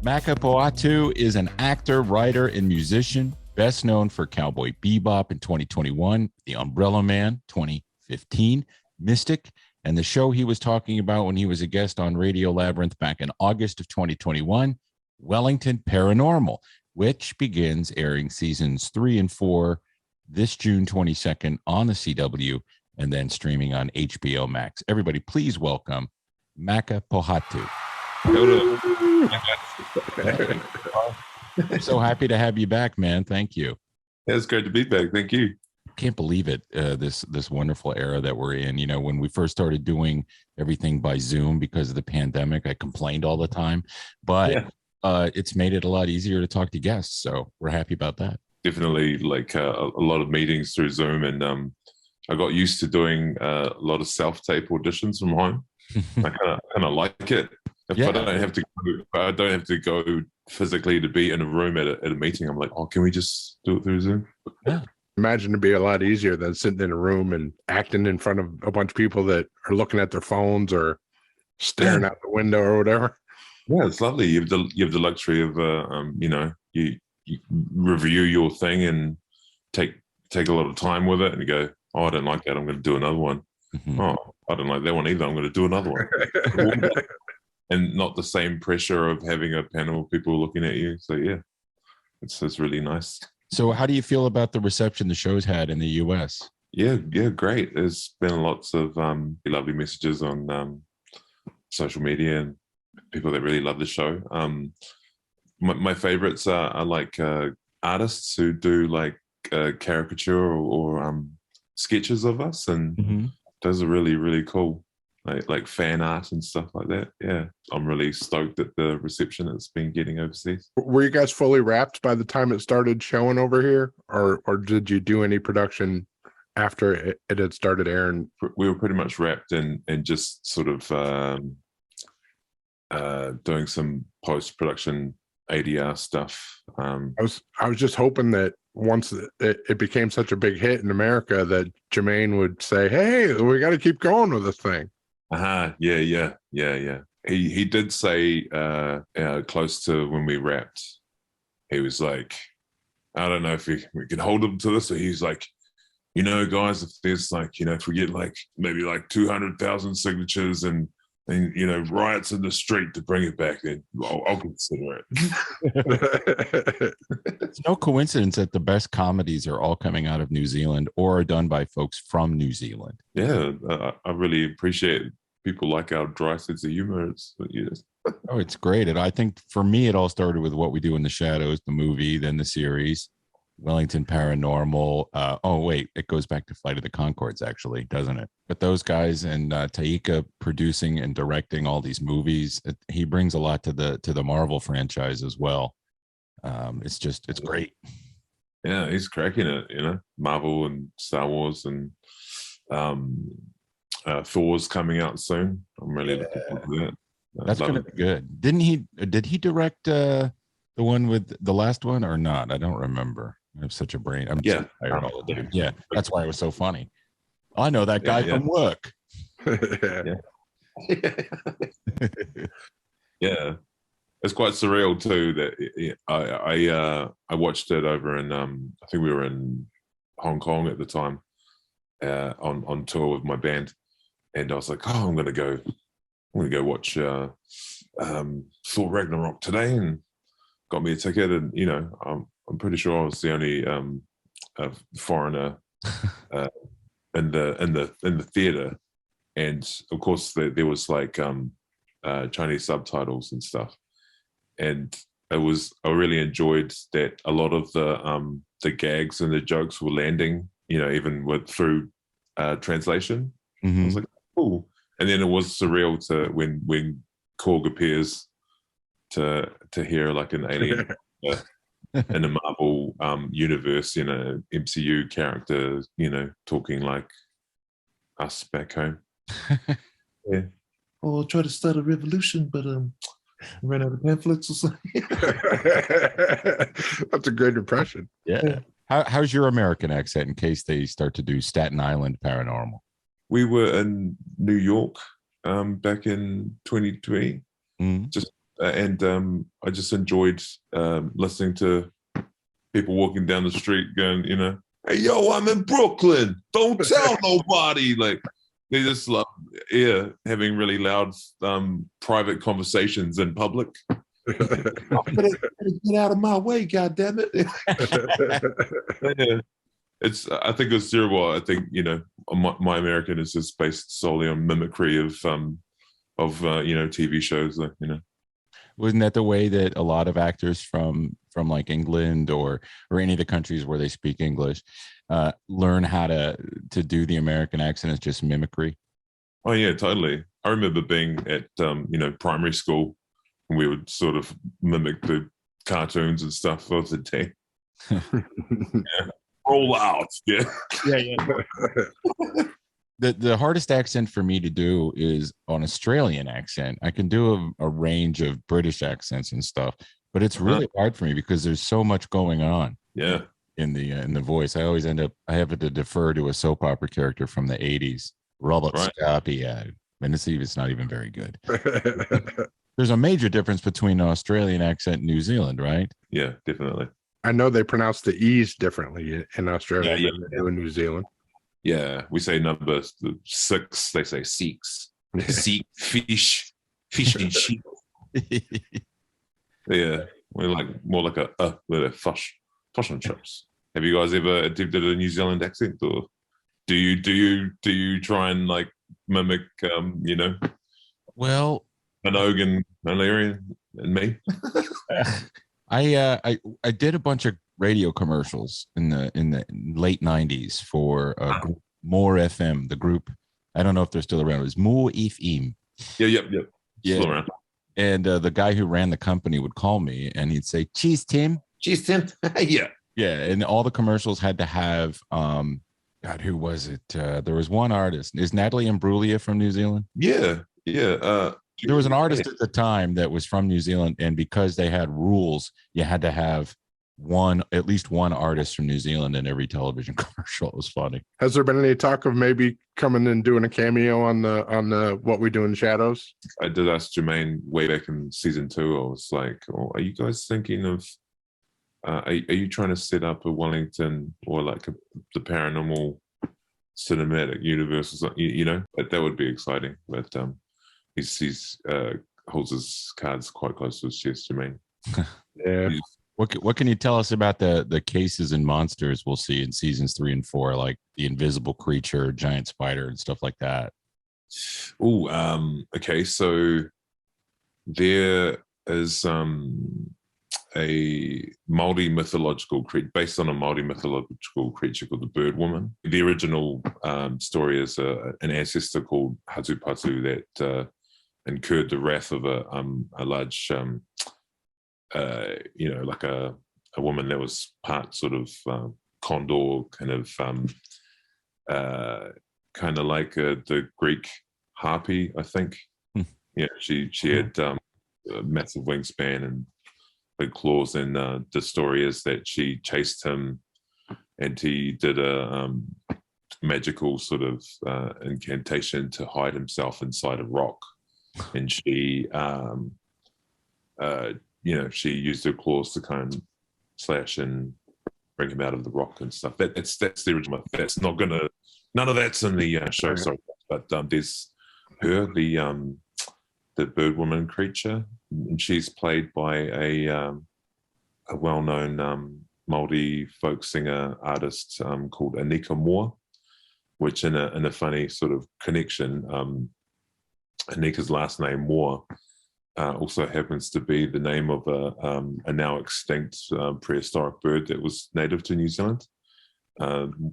Maaka Pohatu is an actor, writer, and musician, best known for Cowboy Bebop in 2021, The Umbrella Man 2015, Mystic, and the show he was talking about when he was a guest on Radio Labyrinth back in August of 2021, Wellington Paranormal, which begins airing seasons 3 and 4 this June 22nd on the CW and then streaming on HBOmax. Everybody, please welcome Maaka Pohatu. I'm so happy to have you back, man. Thank you. It's great to be back. Thank you. Can't believe it. This wonderful era that we're in. You know, when we first started doing everything by Zoom because of the pandemic, I complained all the time, but it's made it a lot easier to talk to guests. So we're happy about that. Definitely, like a lot of meetings through Zoom, and I got used to doing a lot of self-tape auditions from home. I kind of like it. If I don't have to go physically to be in a room at a meeting, I'm like, oh, can we just do it through Zoom? Yeah. Imagine it'd be a lot easier than sitting in a room and acting in front of a bunch of people that are looking at their phones or staring out the window or whatever. Yeah, it's lovely. You have the luxury of you review your thing and take a lot of time with it, and you go, oh, I don't like that, I'm going to do another one. Mm-hmm. Oh, I don't like that one either, I'm going to do another one. And not the same pressure of having a panel of people looking at you. So yeah, it's really nice. So how do you feel about the reception the show's had in the US? Yeah, great. There's been lots of lovely messages on social media and people that really love the show. My favorites are like artists who do like caricature or sketches of us, and those are really, really cool. Like fan art and stuff like that. Yeah, I'm really stoked at the reception it's been getting overseas. Were you guys fully wrapped by the time it started showing over here, or did you do any production after it had started airing? We were pretty much wrapped and just sort of doing some post-production ADR stuff. I was just hoping that once it became such a big hit in America that Jermaine would say, "Hey, we got to keep going with this thing." Yeah. He did say close to when we wrapped, he was like, I don't know if we can hold him to this, or he's like, you know, guys, if there's like, you know, if we get like maybe like 200,000 signatures and you know, riots in the street to bring it back, then I'll consider it. It's no coincidence that the best comedies are all coming out of New Zealand or are done by folks from New Zealand. Yeah, I really appreciate people like our dry sense of humor. Oh, it's great. And I think for me, it all started with What We Do in the Shadows, the movie, then the series, Wellington Paranormal. Oh, wait, it goes back to Flight of the Conchords, actually, doesn't it? But those guys and Taika producing and directing all these movies, he brings a lot to the Marvel franchise as well. It's great. Yeah, he's cracking it, you know, Marvel and Star Wars, and Thor's coming out soon. I'm really looking forward to that. That's going to be good. Did he direct the one with the last one or not? I don't remember. I have such a brain. I'm so tired all the time. Yeah, that's why it was so funny. I know that guy from work. Yeah, it's quite surreal too. That I watched it over in I think we were in Hong Kong at the time on tour with my band, and I was like, oh, I'm gonna go watch Thor Ragnarok today, and got me a ticket, and you know, I'm pretty sure I was the only foreigner in the theater, and of course there was like Chinese subtitles and stuff, and I really enjoyed that a lot of the gags and the jokes were landing, you know, even through translation. I was like, oh, and then it was surreal to when Korg appears to hear like an alien in a Marvel universe, you know, MCU character, you know, talking like us back home. Yeah. Oh, I'll try to start a revolution, but ran out of pamphlets or something. That's a great impression. Yeah. How's your American accent in case they start to do Staten Island Paranormal? We were in New York back in 2020, just and I just enjoyed listening to people walking down the street going, hey, yo, I'm in Brooklyn. Don't tell nobody. Like, they just love, having really loud private conversations in public. Better get out of my way, goddammit. Yeah. I think it's terrible. I think, my American is just based solely on mimicry of TV shows, Wasn't that the way that a lot of actors from like England or any of the countries where they speak English learn how to do the American accent? It's just mimicry. Oh yeah, totally. I remember being at primary school, and we would sort of mimic the cartoons and stuff of the day. Yeah. Roll out. Yeah. The hardest accent for me to do is an Australian accent. I can do a range of British accents and stuff, but it's really hard for me because there's so much going on. Yeah. In the voice, I always I have to defer to a soap opera character from the 80s, Robert Scarpy, and it's not even very good. There's a major difference between an Australian accent and New Zealand, right? Yeah, definitely. I know they pronounce the E's differently in Australia than they do in New Zealand. Yeah, we say number 6, they say six. Seek, fish and sheep. Yeah, we're like more like with a fish and chips. Have you guys ever attempted a New Zealand accent, or do you try and like mimic Well, Minogue and Malarian and me? I did a bunch of radio commercials in the late 90s for More FM, the group. I don't know if they're still around. It was More FM. Yeah. Still around. And the guy who ran the company would call me and he'd say, "Cheese, Tim." Cheese, Tim. Yeah. Yeah. And all the commercials had to have, God, who was it? There was one artist. Is Natalie Imbruglia from New Zealand? Yeah. There was an artist at the time that was from New Zealand, and because they had rules, you had to have at least one artist from New Zealand in every television commercial. It was funny. Has there been any talk of maybe coming and doing a cameo on the What We Do in the Shadows? I did ask Jermaine way back in season 2. I was like, "Oh, are you guys thinking of? Are you trying to set up a Wellington or like the paranormal cinematic universe or something? But that would be exciting." But he's holds his cards quite close to his chest, Jermaine. Yeah. What can you tell us about the cases and monsters we'll see in seasons 3 and 4, like the invisible creature, giant spider, and stuff like that? Okay. So there is a Maori mythological creature based on a Maori mythological creature called the Bird Woman. The original story is an ancestor called Hatupatu that incurred the wrath of a large like a woman that was part sort of condor, kind of like the Greek harpy, I think. Yeah, she had a massive wingspan and big claws, and the story is that she chased him, and he did a magical sort of incantation to hide himself inside a rock, and she she used her claws to kind of slash and bring him out of the rock and stuff. That's the original. That's not gonna. None of that's in the show. Sorry, but there's her, the bird woman creature, and she's played by a well-known Māori folk singer artist called Anika Moore, which in a funny sort of connection, Anika's last name Moore also happens to be the name of a now extinct prehistoric bird that was native to New Zealand.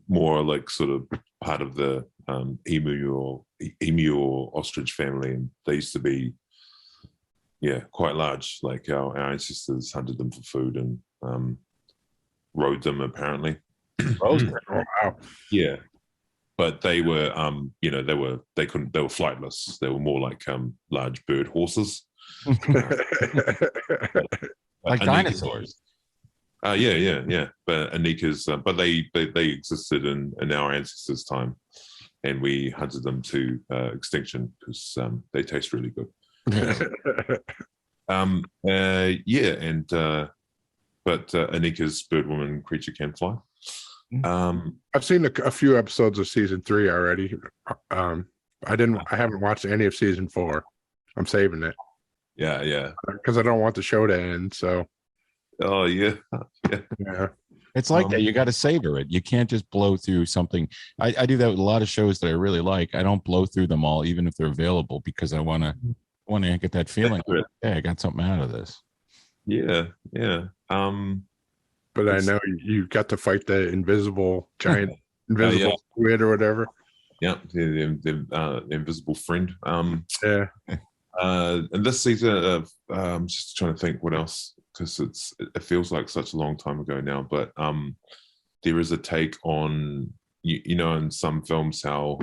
More like sort of part of the emu or ostrich family, and they used to be quite large. Like our ancestors hunted them for food and rode them apparently. Oh, wow. Yeah, but they were they were flightless. They were more like large bird horses. Like dinosaurs. Yeah. But Anika's, but they existed in our ancestors' time, and we hunted them to extinction because they taste really good. Yeah, and but Anika's bird woman creature can fly. I've seen a few episodes of season 3 already. I haven't watched any of season 4. I'm saving it. Yeah. Because I don't want the show to end. So. Oh yeah. Yeah. It's like that. You got to savor it. You can't just blow through something. I do that with a lot of shows that I really like. I don't blow through them all, even if they're available, because I want to get that feeling. Like, hey, I got something out of this. Yeah. But I know you got to fight the giant invisible squid or whatever. Yeah, the invisible friend. Yeah. And this season, I'm just trying to think what else, because it feels like such a long time ago now. But there is a take on you know, in some films how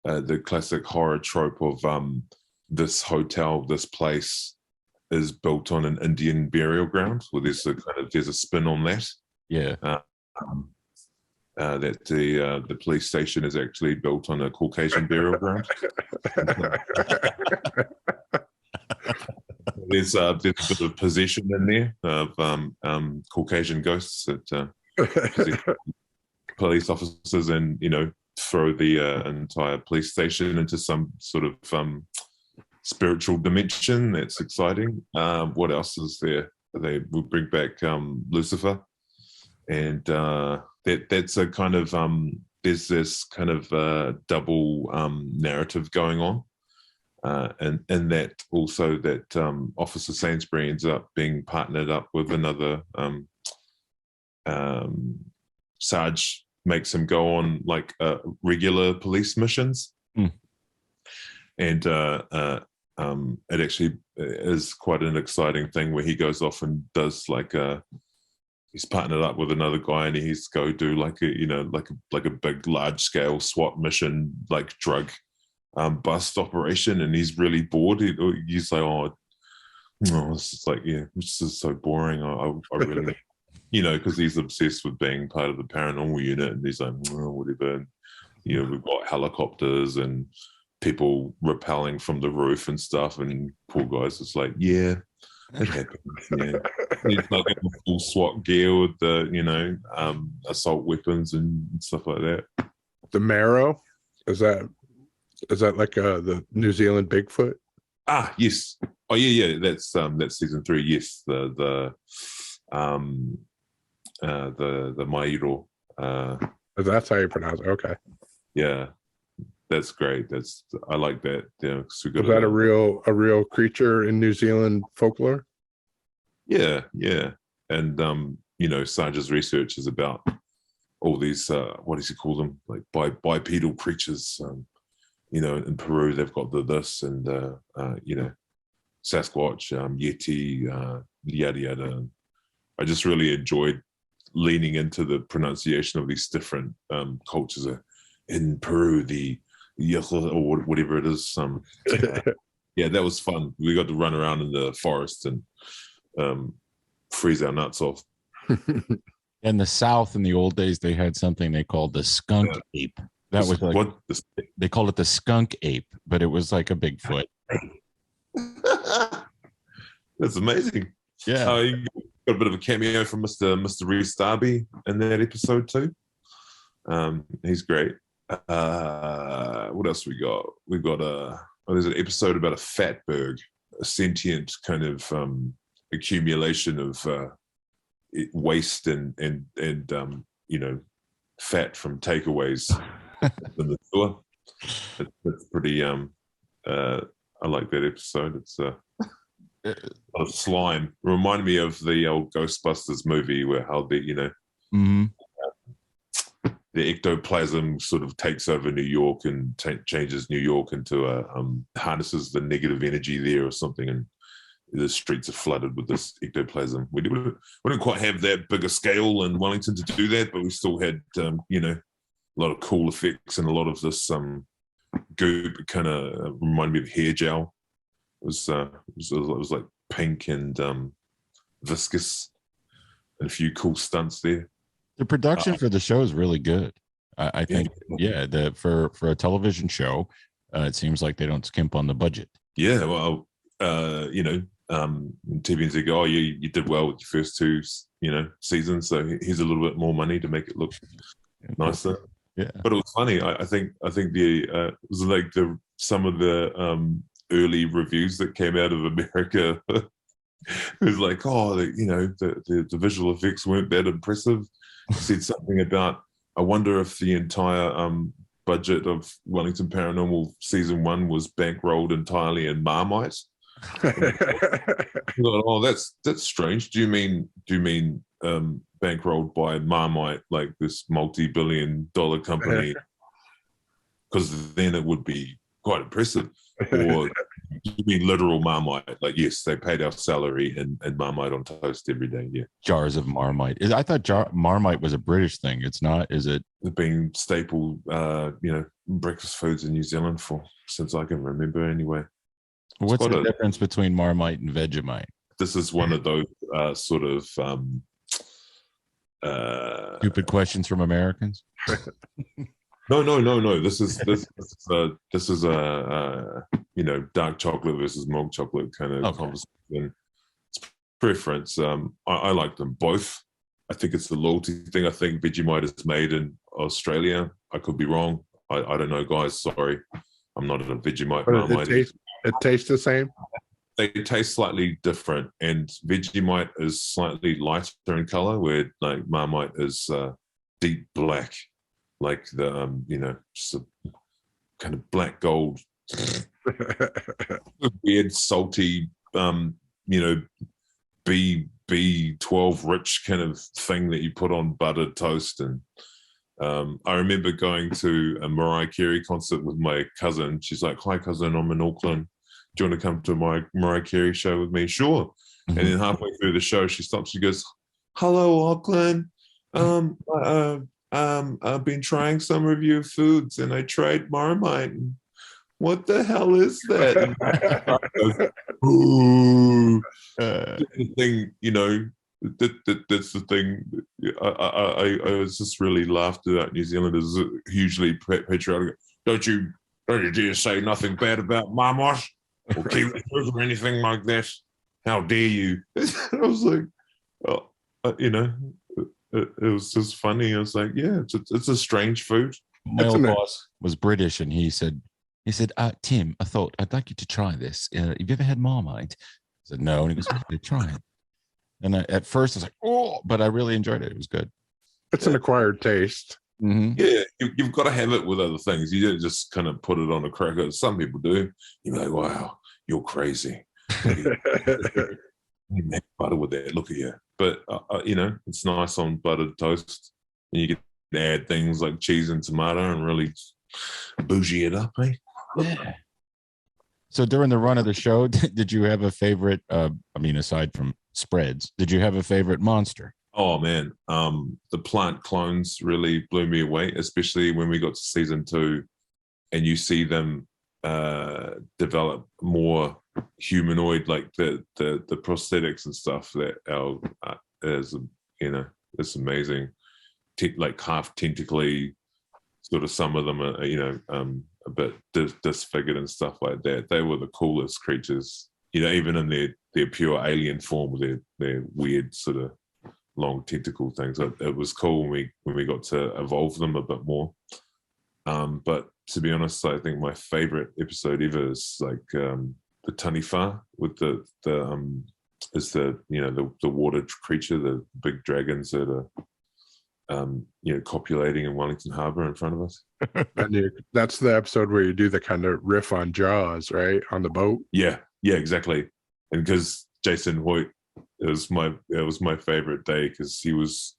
the classic horror trope of this hotel, this place is built on an Indian burial ground, where there's a spin on that. Yeah. That the police station is actually built on a Caucasian burial ground. There's a bit of possession in there of Caucasian ghosts that police officers, and throw the entire police station into some sort of spiritual dimension. That's exciting. What else is there? They will bring back Lucifer, and that's a kind of there's this kind of double narrative going on, and that also that Officer Sainsbury ends up being partnered up with another Sarge, makes him go on like regular police missions. And it actually is quite an exciting thing where he goes off and does he's partnered up with another guy, and he's go do like a big large scale SWAT mission, like drug bust operation, and he's really bored. He's like, oh, this is this is so boring. I really, because he's obsessed with being part of the paranormal unit, and he's like, whatever. And, we've got helicopters and people rappelling from the roof and stuff, and poor guy's just like, yeah, it happens. Yeah. He's like in full SWAT gear with the assault weapons and stuff like that. The Marrow, is that like the New Zealand Bigfoot? Yes. Oh yeah. That's season 3. Yes, the Mairo. That's how you pronounce it. Okay. Yeah. That's great. I like that. Yeah. Is that a real creature in New Zealand folklore? Yeah. And Sarge's research is about all these what does he call them? Like bipedal creatures. In Peru they've got this and Sasquatch, Yeti, yada yada. I just really enjoyed leaning into the pronunciation of these different cultures. In Peru, the or whatever it is. Yeah, that was fun. We got to run around in the forest and freeze our nuts off. In the South, in the old days, they had something they called the skunk ape. That was like what? They called it the skunk ape, but it was like a Bigfoot. That's amazing. Yeah, you got a bit of a cameo from Mr. Reese Darby in that episode too. He's great. What else we got? We've got there's an episode about a fatberg, a sentient kind of accumulation of waste and fat from takeaways in the tour. It's pretty I like that episode. It's a lot of slime. It reminded me of the old Ghostbusters movie where how the ectoplasm sort of takes over New York and changes New York into harnesses the negative energy there or something, and the streets are flooded with this ectoplasm. We didn't quite have that bigger scale in Wellington to do that, but we still had a lot of cool effects and a lot of this goop. Kind of reminded me of hair gel. It was like pink and viscous, and a few cool stunts there. the production for the show is really good. I think, for a television show, it seems like they don't skimp on the budget. Yeah, well, TVNZ go, oh, you did well with your first two, seasons, so here's a little bit more money to make it look nicer. Yeah, but it was funny. I think the it was like some of the early reviews that came out of America. It was like, oh, the visual effects weren't that impressive. Said something about, I wonder if the entire budget of Wellington Paranormal season 1 was bankrolled entirely in Marmite. Oh, that's strange. Do you mean bankrolled by Marmite, like this multi-billion-dollar company? Because then it would be quite impressive. Or you mean literal Marmite? Like, yes, they paid our salary and Marmite on toast every day. Yeah, jars of Marmite. I thought Marmite was a British thing. It's not, is it? They've been staple, breakfast foods in New Zealand since I can remember. Anyway. What's the difference between Marmite and Vegemite? This is one of those sort of stupid questions from Americans. No. This is a dark chocolate versus milk chocolate kind of conversation. It's preference. I like them both. I think it's the loyalty thing. I think Vegemite is made in Australia. I could be wrong. I don't know, guys. Sorry, I'm not a Vegemite. Marmite. It tastes the same. They taste slightly different, and Vegemite is slightly lighter in color, where like Marmite is deep black, like the just a kind of black gold, weird salty, B12 rich kind of thing that you put on buttered toast. And I remember going to a Mariah Carey concert with my cousin. She's like, "Hi, cousin, I'm in Auckland. Do you want to come to my Mariah Carey show with me?" Sure. Mm-hmm. And then halfway through the show, she stops. She goes, "Hello, Auckland. I've been trying some of your foods, and I tried Marmite. What the hell is that?" Ooh, the thing, that's the thing. I was just really laughed at. New Zealand is hugely patriotic. Don't you dare say nothing bad about Marmite or Kiwi or anything like that. How dare you? I was like, it was just funny. I was like, yeah, it's a strange food. My old boss was British, and he said, Tim, I thought I'd like you to try this. Have you ever had Marmite? I said, no. And he goes, okay, try it. And at first I was like, oh, but I really enjoyed it. It was good. It's an acquired taste. Mm-hmm. Yeah, you've got to have it with other things. You don't just kind of put it on a cracker. Some people do. You're like, wow, you're crazy. You make butter with that. Look at you. But, it's nice on buttered toast. And you can add things like cheese and tomato and really bougie it up, eh? Yeah. So during the run of the show, did you have a favorite, aside from spreads, did you have a favorite monster? Oh, man. The plant clones really blew me away, especially when we got to season 2 and you see them develop more humanoid, like the prosthetics and stuff that it's amazing. Like half tentacly, sort of some of them are, a bit disfigured and stuff like that. They were the coolest creatures, even in their pure alien form with their weird sort of long tentacle things. It was cool when we got to evolve them a bit more. But to be honest, I think my favorite episode ever is like the Taniwha with the water creature, the big dragons that are copulating in Wellington Harbour in front of us. And that's the episode where you do the kind of riff on Jaws, right, on the boat. Yeah, exactly. And because Jason Hoyt, it was my favorite day because he was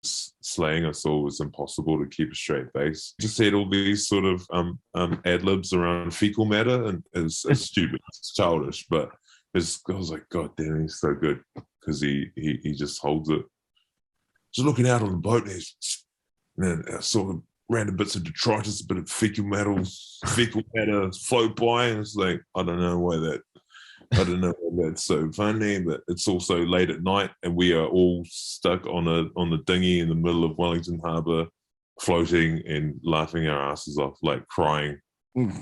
slaying us all. It was impossible to keep a straight face. Just had all these sort of ad libs around fecal matter, and it's stupid, it's childish, but I was like, God damn, he's so good because he just holds it. Just looking out on the boat, and I saw random bits of detritus, a bit of fecal matter float by, and it's like, I don't know why that's so funny, but it's also late at night, and we are all stuck on the dinghy in the middle of Wellington Harbour, floating and laughing our asses off, like crying,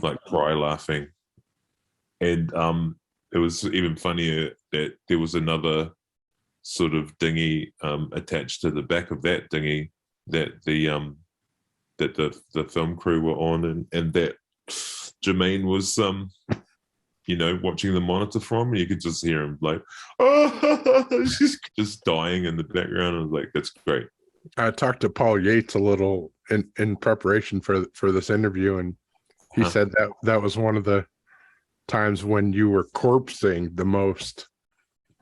like cry laughing. And it was even funnier that there was another sort of dinghy attached to the back of that dinghy that the film crew were on, and that Jermaine was watching the monitor from, and you could just hear him like, oh, just dying in the background. I was like, that's great. I talked to Paul Yates a little in preparation for this interview, and he said that was one of the times when you were corpsing the most.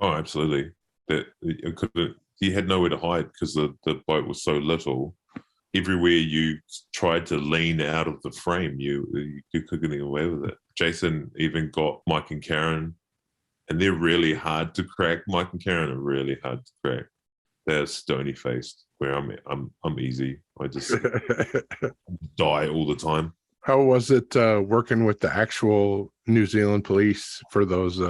Oh, absolutely. That he had nowhere to hide because the boat was so little. Everywhere you tried to lean out of the frame, you couldn't get away with it. Jason even got Mike and Karen, and they're really hard to crack. Mike and Karen are really hard to crack. They're stony faced. Where I'm easy. I just die all the time. How was it working with the actual New Zealand police for those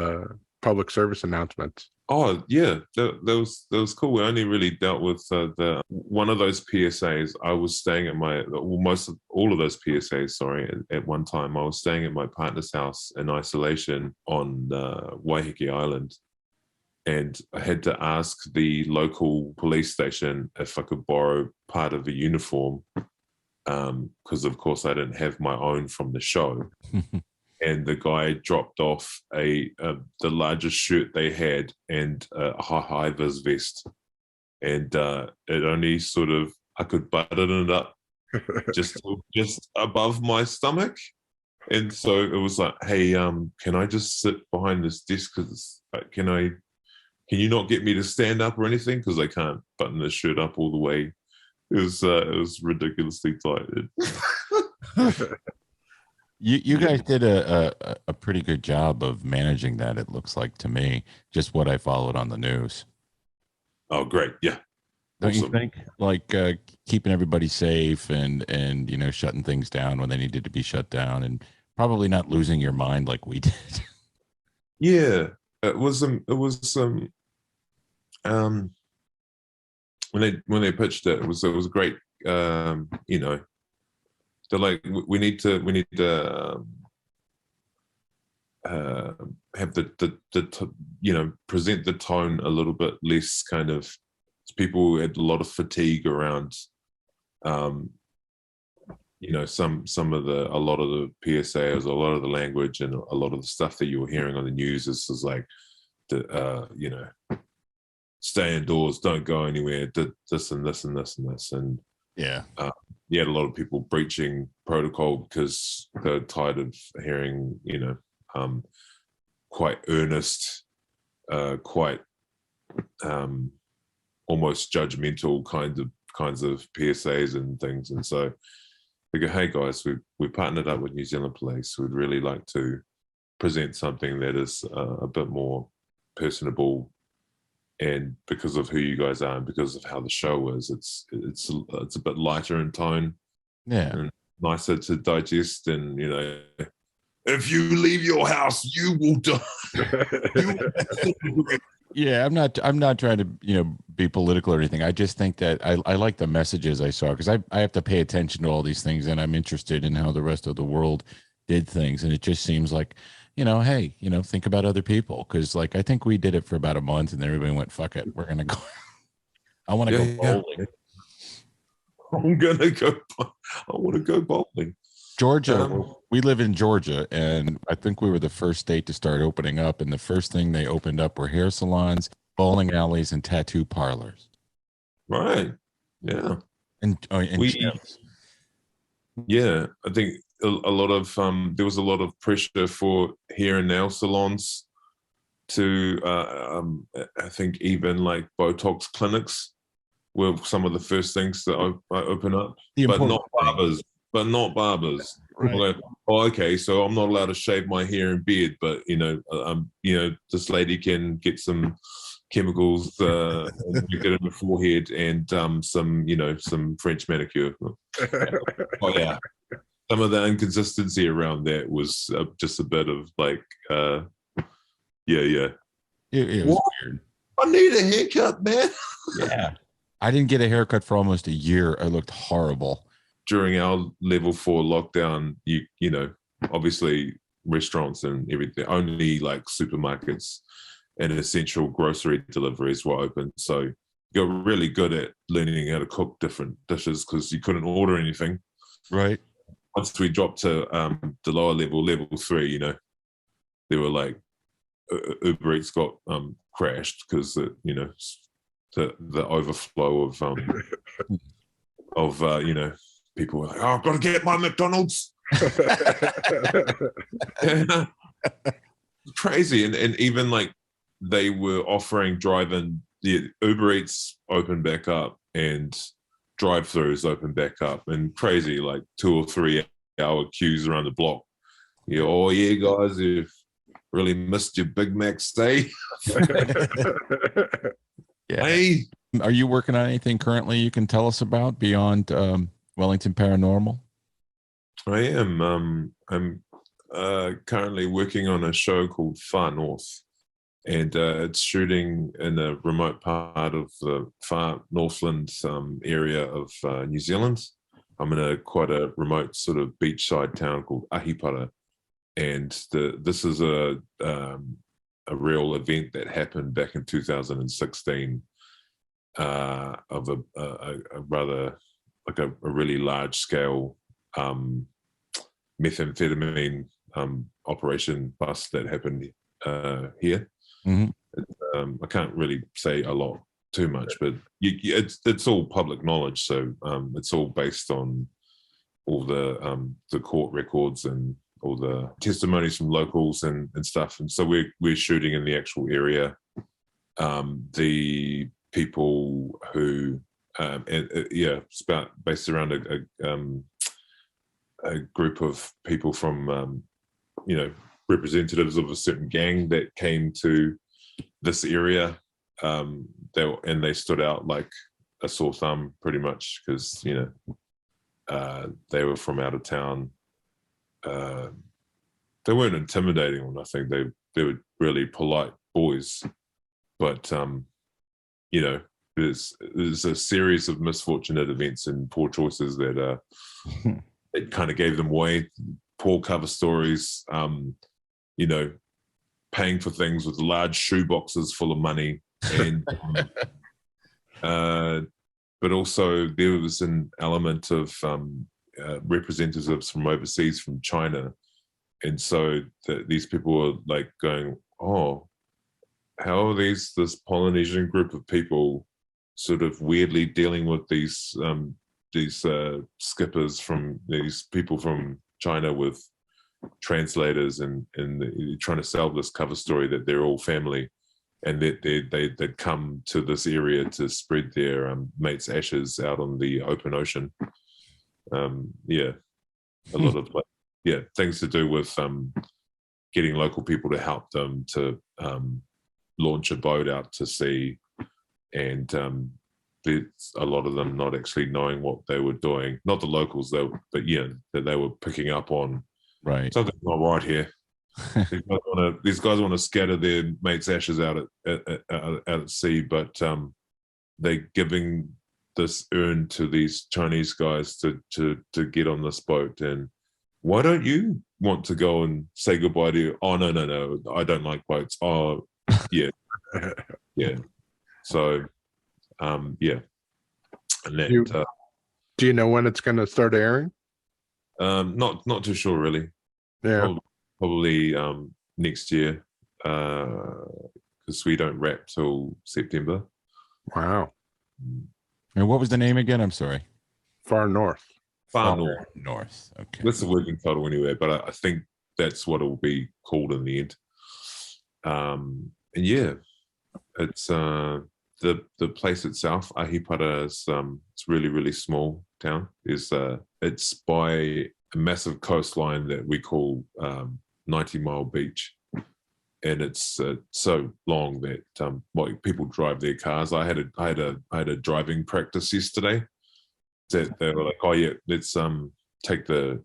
public service announcements? Oh yeah, that was cool. We only really dealt with the one of those PSAs. I was staying at all of those PSAs. Sorry, at one time I was staying at my partner's house in isolation on Waiheke Island, and I had to ask the local police station if I could borrow part of a uniform, because of course I didn't have my own from the show. And the guy dropped off the largest shirt they had and a high vis vest, and it only sort of, I could button it up just above my stomach, and so it was like, hey, can I just sit behind this desk? Because can you not get me to stand up or anything? Because I can't button the shirt up all the way. It was ridiculously tight. You guys did a pretty good job of managing that, it looks like to me, just what I followed on the news. Oh, great. Yeah. Don't you think? Like keeping everybody safe and shutting things down when they needed to be shut down, and probably not losing your mind like we did. Yeah. It was when they pitched it, it was a great they're like, we need to have the present the tone a little bit less kind of, people had a lot of fatigue around some of a lot of the PSAs, a lot of the language, and a lot of the stuff that you were hearing on the news is like stay indoors, don't go anywhere, this and this and this and this, and yeah. You had a lot of people breaching protocol because they're tired of hearing, quite earnest, quite almost judgmental kinds of PSAs and things. And so we go, hey guys, we partnered up with New Zealand Police. We'd really like to present something that is a bit more personable. And because of who you guys are and because of how the show is, it's a bit lighter in tone, and nicer to digest. And if you leave your house, you will die. Yeah, I'm not trying to be political or anything. I just think that I like the messages I saw, because I have to pay attention to all these things, and I'm interested in how the rest of the world did things, and it just seems like, hey, think about other people. Because like, I think we did it for about a month, and then everybody went, fuck it, we're going to go. I want to go bowling. I want to go bowling. Georgia, we live in Georgia, and I think we were the first state to start opening up. And the first thing they opened up were hair salons, bowling alleys, and tattoo parlors. Right. Yeah. And gyms. Yeah, I think a lot of there was a lot of pressure for hair and nail salons to I think even like Botox clinics were some of the first things that I open up, but not barbers. Right. Like, okay, so I'm not allowed to shave my hair and beard, but this lady can get some chemicals get in the forehead and some French manicure. Oh yeah, some of the inconsistency around that was just a bit of like it was weird. I need a haircut, man. Yeah, I didn't get a haircut for almost a year. I looked horrible during our level 4 lockdown. You know, obviously restaurants and everything. Only like supermarkets and essential grocery deliveries were open. So you got really good at learning how to cook different dishes because you couldn't order anything. Right. Once we dropped to the lower level 3, you know, they were like Uber Eats got crashed because you know, the overflow of you know, people were like, oh, I've got to get my McDonald's. Crazy. And even like they were offering drive-in, Uber Eats opened back up and drive-throughs opened back up, and crazy, like 2 or 3 hour queues around the block. Yeah, oh yeah, guys, you've really missed your Big Mac stay. Yeah. Hey, are you working on anything currently you can tell us about beyond Wellington Paranormal? I am. I'm currently working on a show called Far North, and it's shooting in a remote part of the far Northland area of New Zealand. I'm in quite a remote sort of beachside town called Ahipara, and this is a real event that happened back in 2016 of a rather like a really large scale methamphetamine operation bust that happened here. Mm-hmm. I can't really say a lot too much, but it's all public knowledge, so it's all based on all the court records and all the testimonies from locals and stuff. And so we're shooting in the actual area. The people who it's about based around a group of people from you know, representatives of a certain gang that came to this area. They stood out like a sore thumb pretty much because, you know, they were from out of town. They weren't intimidating or nothing. They were really polite boys, but you know, there's a series of misfortunate events and poor choices that it kind of gave them away. Poor cover stories, you know, paying for things with large shoe boxes full of money, and but also there was an element of representatives from overseas, from China, and so these people were like going, oh, how are this Polynesian group of people sort of weirdly dealing with these skippers from these people from China with translators and trying to sell this cover story that they're all family and that they'd come to this area to spread their mates' ashes out on the open ocean. Yeah, a lot of things to do with getting local people to help them to launch a boat out to sea, and a lot of them not actually knowing what they were doing. Not the locals, though, but yeah, that they were picking up on. Right, something's not right here. These guys want to scatter their mates' ashes out at sea, but they're giving this urn to these Chinese guys to get on this boat. And why don't you want to go and say goodbye to you? Oh, no, I don't like boats. Oh, yeah, yeah. So, yeah. And that, do you know when it's going to start airing? Not too sure, really. Yeah, probably next year, because we don't wrap till September. Wow. And what was the name again? I'm sorry. Far North. Far North. Okay. That's the working title anyway, but I think that's what it will be called in the end. And yeah, it's the place itself, Ahipara, is it's really, really small town. It's by a massive coastline that we call 90 Mile Beach, and it's so long that people drive their cars. I had a driving practice yesterday. That they were like, oh yeah, let's take the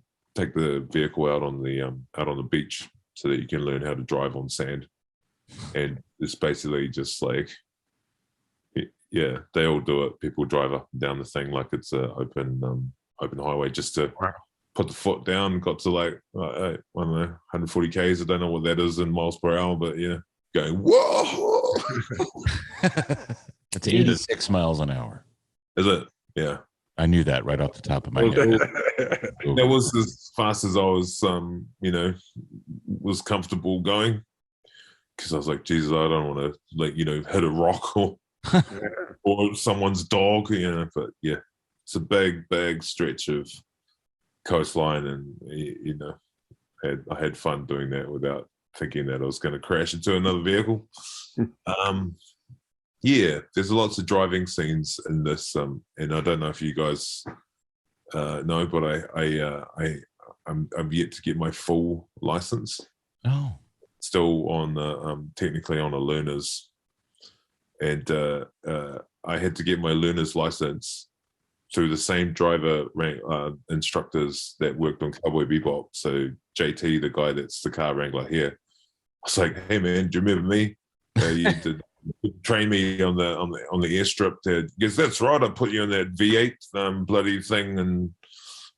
vehicle out on the beach so that you can learn how to drive on sand. And it's basically just like, yeah, they all do it. People drive up and down the thing like it's an open highway just to put the foot down, got to like, I don't know, 140 Ks. I don't know what that is in miles per hour, but yeah, going, whoa. It's 86 miles an hour. Is it? Yeah. I knew that right off the top of my head. That was as fast as I was, was comfortable going. Because I was like, Jesus, I don't want to, like, hit a rock or someone's dog, But yeah, it's a big stretch of coastline, and I had fun doing that without thinking that I was going to crash into another vehicle. Yeah, there's lots of driving scenes in this, and I don't know if you guys know, but I'm yet to get my full license. Oh, still on technically on a learner's, and I had to get my learner's license through the same driver instructors that worked on Cowboy Bebop. So JT, the guy that's the car wrangler here, I was like, "Hey man, do you remember me? You did train me on the airstrip." He goes, "That's right. I put you in that V8 bloody thing, and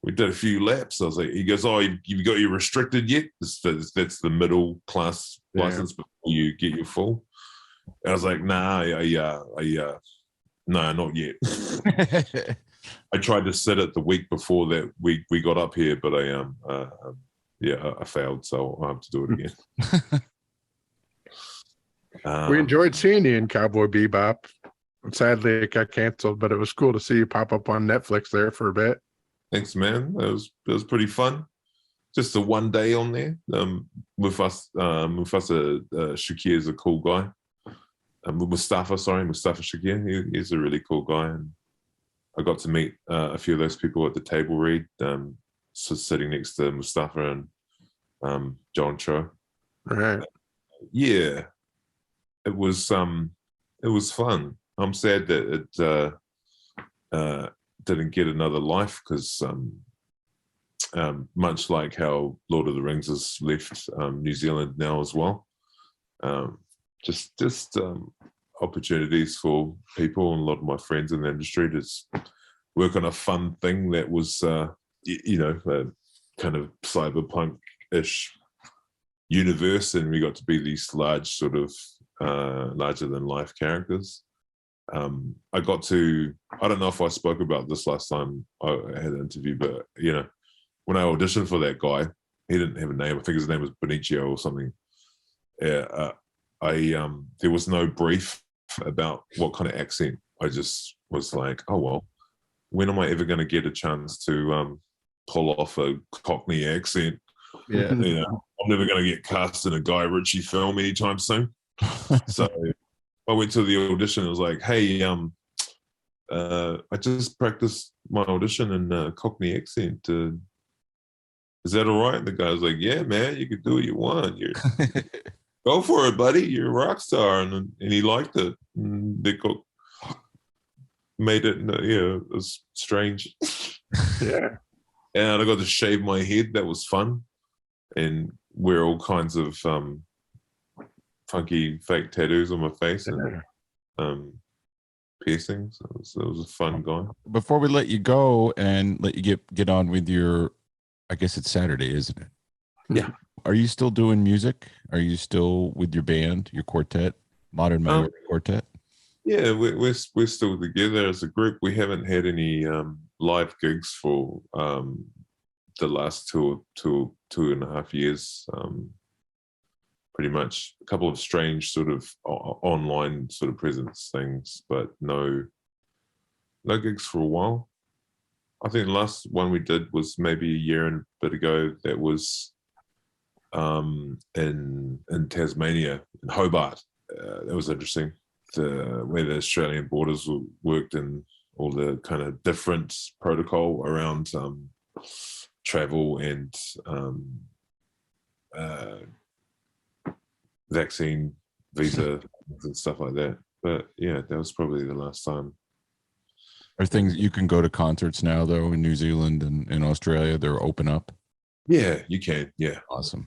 we did a few laps." I was like, he goes, "Oh, you got your restricted yet?" That's the middle class license before you get your full. And I was like, "Nah, no, not yet." I tried to sit it the week before that we got up here, but I failed, so I'll have to do it again. We enjoyed seeing you in Cowboy Bebop. Sadly, it got canceled, but it was cool to see you pop up on Netflix there for a bit. Thanks, man. It was pretty fun. Just a one day on there. Mufasa Shakir is a cool guy. Mustafa Shakir. He's a really cool guy, and I got to meet a few of those people at the table read. So sitting next to Mustafa and John Cho. Right. Yeah, it was fun. I'm sad that it didn't get another life, because much like how Lord of the Rings has left New Zealand now as well, just opportunities for people, and a lot of my friends in the industry to work on a fun thing that was kind of cyberpunk-ish universe, and we got to be these large sort of larger than life characters. I don't know if I spoke about this last time I had an interview, but when I auditioned for that guy, he didn't have a name. I think his name was Benicio or something. Yeah, there was no brief about what kind of accent. I just was like, oh well, when am I ever going to get a chance to pull off a Cockney accent? Yeah, I'm never going to get cast in a Guy Ritchie film anytime soon. So I went to the audition and was like, hey, I just practiced my audition in Cockney accent. Is that all right? And the guy was like, yeah, man, you can do what you want. Go for it, buddy. You're a rock star. And he liked it. And they made it, it was strange. Yeah. And I got to shave my head. That was fun. And wear all kinds of funky fake tattoos on my face and piercings. It was a fun guy. Before we let you go and let you get on with your, I guess it's Saturday, isn't it? Yeah. Are you still doing music? Are you still with your band, your quartet, Modern Maori Quartet? Yeah, we're still together as a group. We haven't had any live gigs for the last two and a half years. Pretty much a couple of strange sort of online sort of presence things, but no gigs for a while. I think the last one we did was maybe a year and a bit ago. That was in Tasmania, in Hobart. That was interesting. Where the Australian borders worked, and all the kind of different protocol around travel and vaccine visa and stuff like that. But yeah, that was probably the last time. Are things you can go to concerts now though in New Zealand and in Australia? They're open up. Yeah, you can. Yeah, awesome.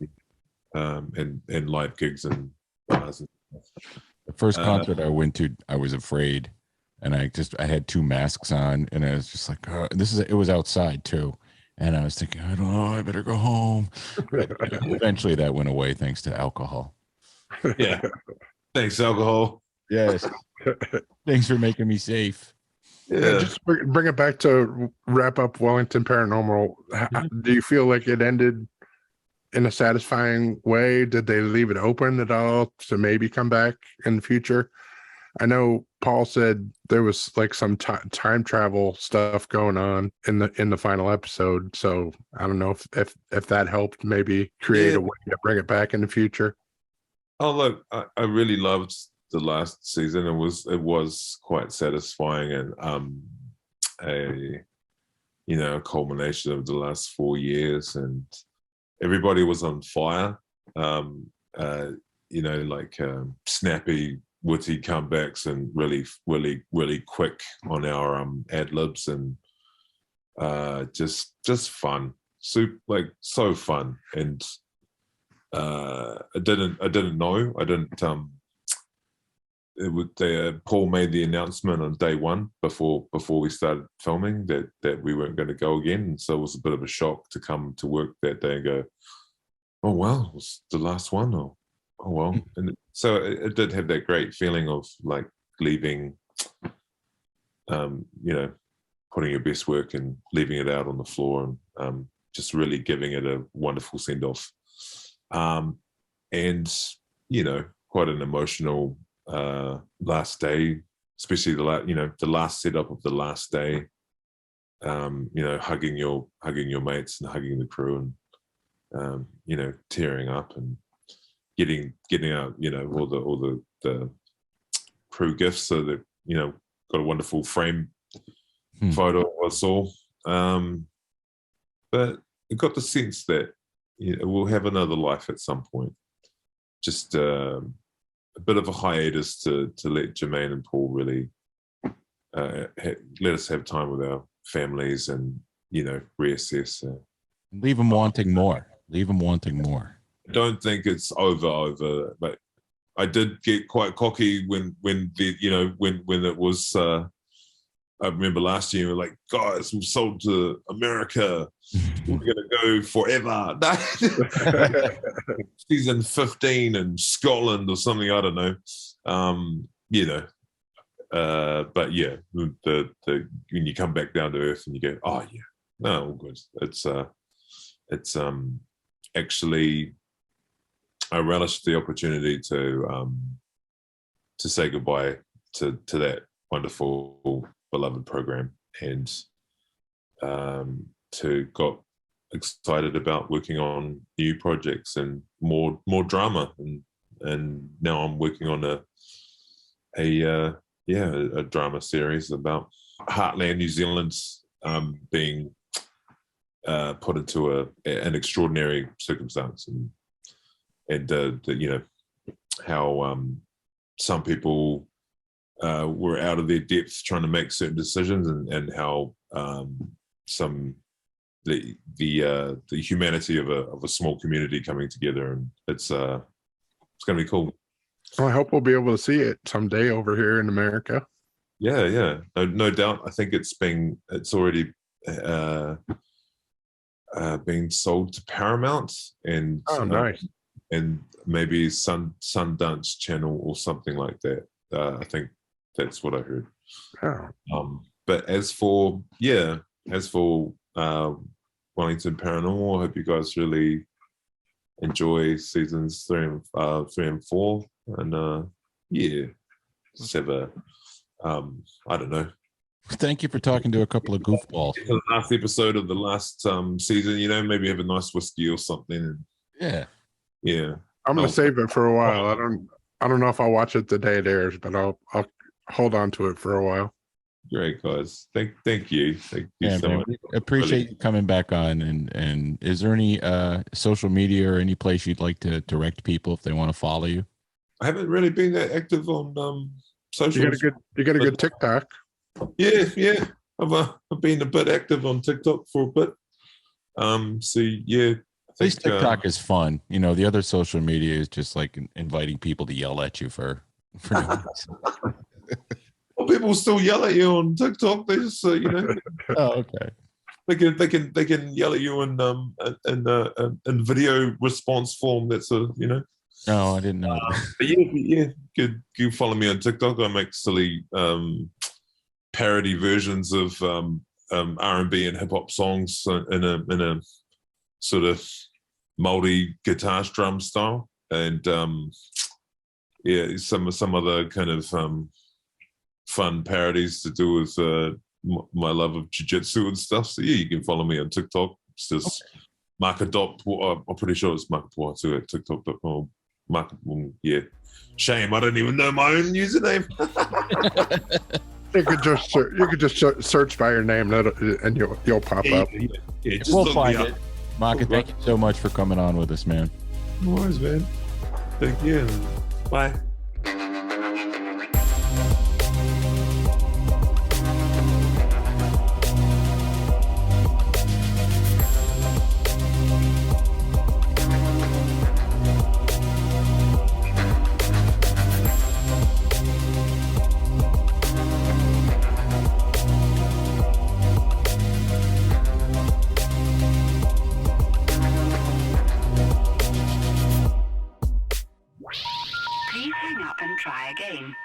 And live gigs and bars and stuff. The first concert I went to, I was afraid, and I had 2 masks on, and I was just like, it was outside too, And I was thinking, I don't know, I better go home. But, eventually that went away thanks to alcohol. Yeah. Thanks, alcohol. Yes. Thanks for making me safe. Yeah. Just bring it back to wrap up Wellington Paranormal. Do you feel like it ended in a satisfying way? Did they leave it open at all to maybe come back in the future? I know Paul said there was like some time travel stuff going on in the final episode. So I don't know if that helped maybe create a way to bring it back in the future. Oh, look, I really loved the last season. It was quite satisfying, and a culmination of the last 4 years, and everybody was on fire. Snappy, witty comebacks, and really quick on our ad libs, and just fun, so fun. And I didn't know. Paul made the announcement on day one before we started filming that we weren't going to go again, and so it was a bit of a shock to come to work that day and go, oh well, it was the last one, or oh well. And so it did have that great feeling of like leaving, putting your best work and leaving it out on the floor, and just really giving it a wonderful send off. And quite an emotional last day, especially the last setup of the last day. Hugging your mates and hugging the crew, and tearing up and getting out all the crew gifts, so that got a wonderful frame photo of us all. But it got the sense that we'll have another life at some point. Just a bit of a hiatus to let Jermaine and Paul really let us have time with our families and reassess. Leave them wanting more. I don't think it's over, but I did get quite cocky when it was. I remember last year we were like, guys, we've sold to America. We're gonna go forever. Season 15 in Scotland or something. I don't know. But yeah, when you come back down to earth and you go, oh yeah, no, all good. It's actually, I relished the opportunity to say goodbye to that wonderful beloved program, and got excited about working on new projects and more drama, and now I'm working on a drama series about Heartland, New Zealand, being put into an extraordinary circumstance, and how some people were out of their depth trying to make certain decisions, and how the humanity of a small community coming together, and it's going to be cool. Well, I hope we'll be able to see it someday over here in America. Yeah, no doubt. I think it's already being sold to Paramount, and nice. And maybe Sundance Channel or something like that. I think that's what I heard. Oh. But as for Wellington Paranormal, I hope you guys really enjoy seasons 3 and 4, and just have a I don't know. Thank you for talking to a couple of goofballs. The last episode of the last season, maybe have a nice whiskey or something. Yeah. I'm gonna save it for a while. I don't know if I'll watch it the day it airs, but I'll hold on to it for a while. Great, guys. Thank you. Thank you so much. Appreciate you coming back on. And is there any social media or any place you'd like to direct people if they want to follow you? I haven't really been that active on social. You got a good TikTok. Yeah. I've been a bit active on TikTok for a bit. So yeah. At least TikTok is fun. The other social media is just like inviting people to yell at you for no reason. Well, people still yell at you on TikTok. They just, Oh, okay. they can yell at you in video response form. That's a No, I didn't know. But yeah, you follow me on TikTok. I make silly parody versions of R&B and hip hop songs in a sort of Maori guitar strum style, and some other kind of fun parodies to do with my love of jiu-jitsu and stuff. So yeah, you can follow me on TikTok. It's just Maaka. I'm pretty sure it's Maaka Pohatu at TikTok.com. Yeah. Shame, I don't even know my own username. You could just search by your name, and you'll pop up. Yeah, We'll find it. Maaka, thank you so much for coming on with us, man. No worries, man. Thank you. Bye. Please hang up and try again.